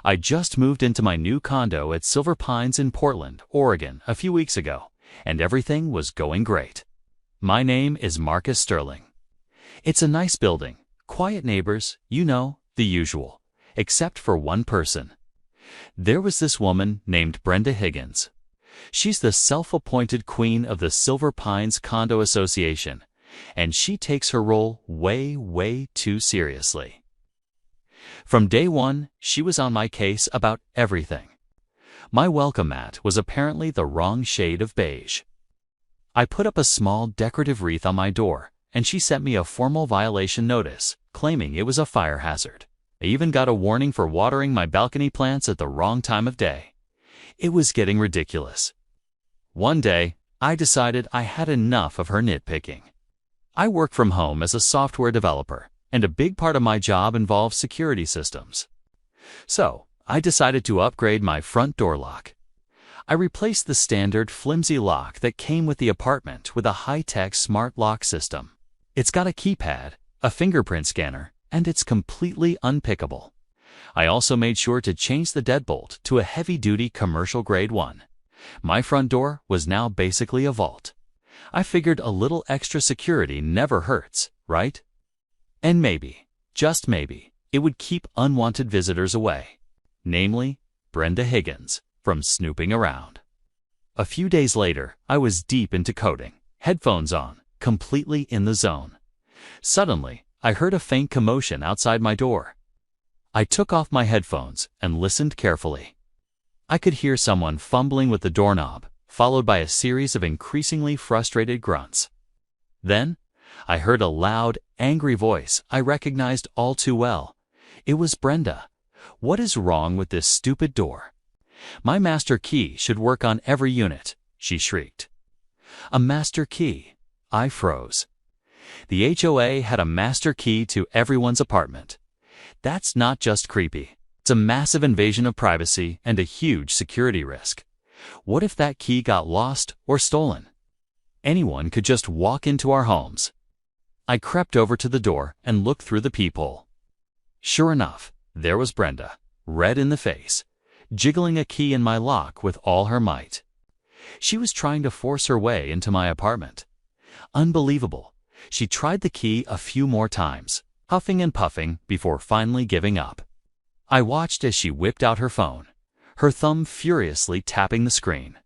I just moved into my new condo at Silver Pines in Portland, Oregon, a few weeks ago, and everything was going great. My name is Marcus Sterling. It's a nice building, quiet neighbors, you know, the usual, except for one person. There was this woman named Brenda Higgins. She's the self-appointed queen of the Silver Pines Condo Association, and she takes her role way, way too seriously. From day one, she was on my case about everything. My welcome mat was apparently the wrong shade of beige. I put up a small decorative wreath on my door, and she sent me a formal violation notice, claiming it was a fire hazard. I even got a warning for watering my balcony plants at the wrong time of day. It was getting ridiculous. One day, I decided I had enough of her nitpicking. I work from home as a software developer, and a big part of my job involves security systems. So, I decided to upgrade my front door lock. I replaced the standard flimsy lock that came with the apartment with a high-tech smart lock system. It's got a keypad, a fingerprint scanner, and it's completely unpickable. I also made sure to change the deadbolt to a heavy-duty commercial-grade one. My front door was now basically a vault. I figured a little extra security never hurts, right? And maybe, just maybe, it would keep unwanted visitors away, namely Brenda Higgins, from snooping around. A few days later, I was deep into coding, headphones on, completely in the zone. Suddenly, I heard a faint commotion outside my door. I took off my headphones and listened carefully. I could hear someone fumbling with the doorknob, followed by a series of increasingly frustrated grunts. Then, I heard a loud, angry voice I recognized all too well. It was Brenda. "What is wrong with this stupid door? My master key should work on every unit," she shrieked. A master key? I froze. The HOA had a master key to everyone's apartment. That's not just creepy. It's a massive invasion of privacy and a huge security risk. What if that key got lost or stolen? Anyone could just walk into our homes. I crept over to the door and looked through the peephole. Sure enough, there was Brenda, red in the face, jiggling a key in my lock with all her might. She was trying to force her way into my apartment. Unbelievable. She tried the key a few more times, huffing and puffing before finally giving up. I watched as she whipped out her phone, her thumb furiously tapping the screen.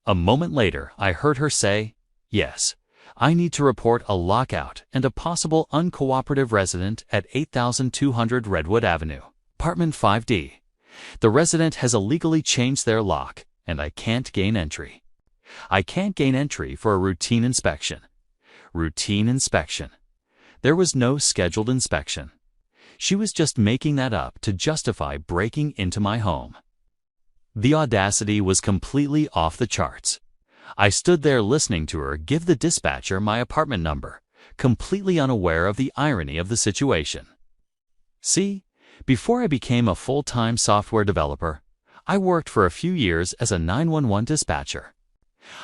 A moment later, I heard her say, "Yes, I need to report a lockout and a possible uncooperative resident at 8200 Redwood Avenue, apartment 5D. The resident has illegally changed their lock, and I can't gain entry. I can't gain entry for a routine inspection." Routine inspection. There was no scheduled inspection. She was just making that up to justify breaking into my home. The audacity was completely off the charts. I stood there listening to her give the dispatcher my apartment number, completely unaware of the irony of the situation. See, before I became a full-time software developer, I worked for a few years as a 911 dispatcher.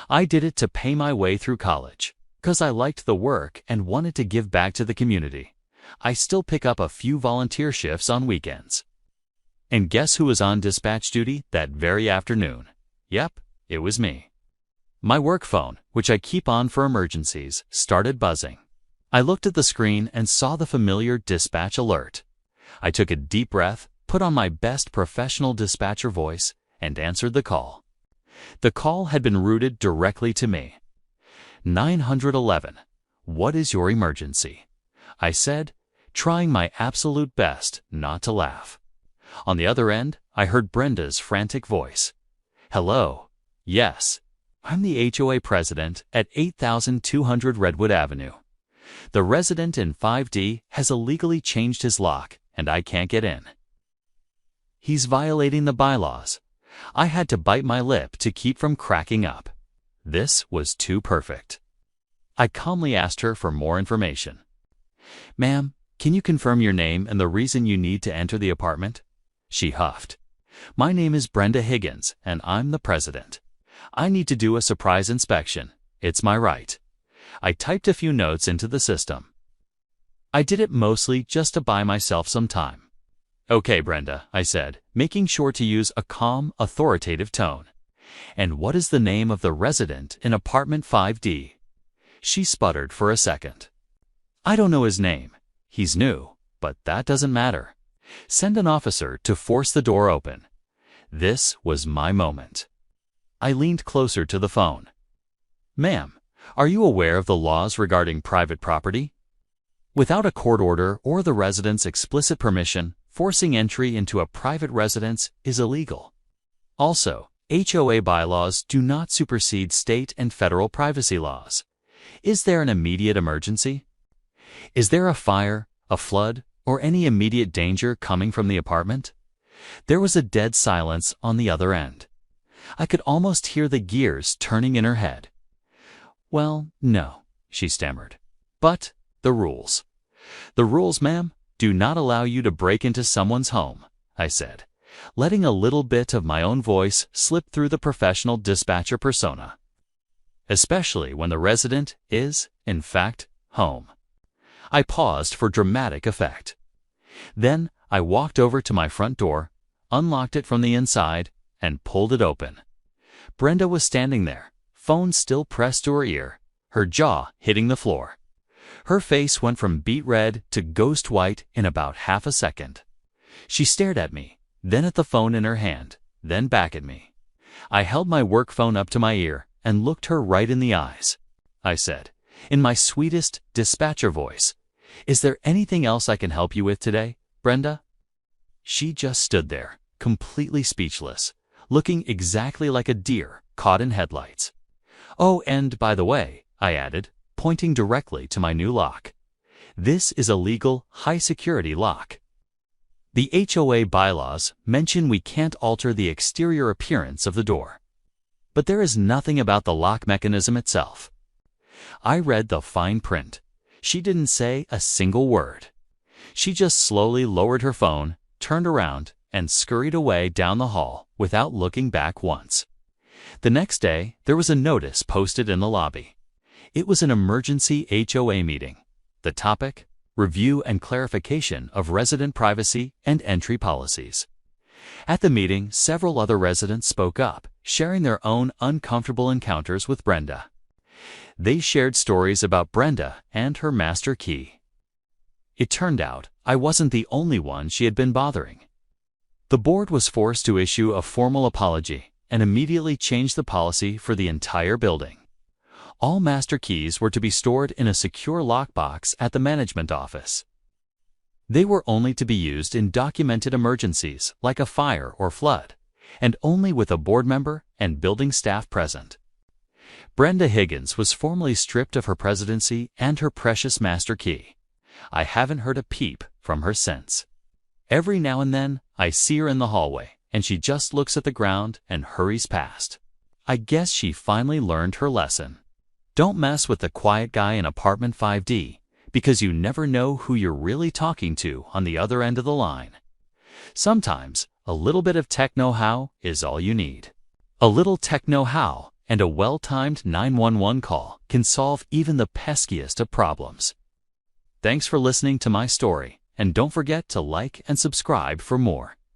I did it to pay my way through college, because I liked the work and wanted to give back to the community. I still pick up a few volunteer shifts on weekends. And guess who was on dispatch duty that very afternoon? Yep, it was me. My work phone, which I keep on for emergencies, started buzzing. I looked at the screen and saw the familiar dispatch alert. I took a deep breath, put on my best professional dispatcher voice, and answered the call. The call had been routed directly to me. 911, what is your emergency? I said, trying my absolute best not to laugh. On the other end, I heard Brenda's frantic voice. "Hello. Yes, I'm the HOA president at 8200 Redwood Avenue. The resident in 5D has illegally changed his lock, and I can't get in. He's violating the bylaws." I had to bite my lip to keep from cracking up. This was too perfect. I calmly asked her for more information. "Ma'am, can you confirm your name and the reason you need to enter the apartment?" She huffed. "My name is Brenda Higgins, and I'm the president. I need to do a surprise inspection. It's my right." I typed a few notes into the system. I did it mostly just to buy myself some time. Okay, Brenda, I said, making sure to use a calm, authoritative tone. And what is the name of the resident in apartment 5D? She sputtered for a second. I don't know his name. He's new, but that doesn't matter. Send an officer to force the door open. This was my moment. I leaned closer to the phone. Ma'am, are you aware of the laws regarding private property? Without a court order or the resident's explicit permission, forcing entry into a private residence is illegal. Also, HOA bylaws do not supersede state and federal privacy laws. Is there an immediate emergency? Is there a fire, a flood, or any immediate danger coming from the apartment? There was a dead silence on the other end. I could almost hear the gears turning in her head. Well, no, she stammered. But the rules. The rules, ma'am, do not allow you to break into someone's home, I said, letting a little bit of my own voice slip through the professional dispatcher persona. Especially when the resident is, in fact, home. I paused for dramatic effect. Then I walked over to my front door, unlocked it from the inside, and pulled it open. Brenda was standing there, phone still pressed to her ear, her jaw hitting the floor. Her face went from beet red to ghost white in about half a second. She stared at me, then at the phone in her hand, then back at me. I held my work phone up to my ear and looked her right in the eyes. I said, in my sweetest dispatcher voice, "Is there anything else I can help you with today, Brenda?" She just stood there, completely speechless, looking exactly like a deer caught in headlights. Oh, and by the way, I added, pointing directly to my new lock, this is a legal, high-security lock. The HOA bylaws mention we can't alter the exterior appearance of the door. But there is nothing about the lock mechanism itself. I read the fine print. She didn't say a single word. She just slowly lowered her phone, turned around, and scurried away down the hall without looking back once. The next day, there was a notice posted in the lobby. It was an emergency HOA meeting. The topic, review and clarification of resident privacy and entry policies. At the meeting, several other residents spoke up, sharing their own uncomfortable encounters with Brenda. They shared stories about Brenda and her master key. It turned out I wasn't the only one she had been bothering. The board was forced to issue a formal apology and immediately change the policy for the entire building. All master keys were to be stored in a secure lockbox at the management office. They were only to be used in documented emergencies like a fire or flood, and only with a board member and building staff present. Brenda Higgins was formally stripped of her presidency and her precious master key. I haven't heard a peep from her since. Every now and then, I see her in the hallway, and she just looks at the ground and hurries past. I guess she finally learned her lesson. Don't mess with the quiet guy in apartment 5D, because you never know who you're really talking to on the other end of the line. Sometimes, a little bit of tech know-how is all you need. A little tech know-how and a well-timed 911 call can solve even the peskiest of problems. Thanks for listening to my story, and don't forget to like and subscribe for more.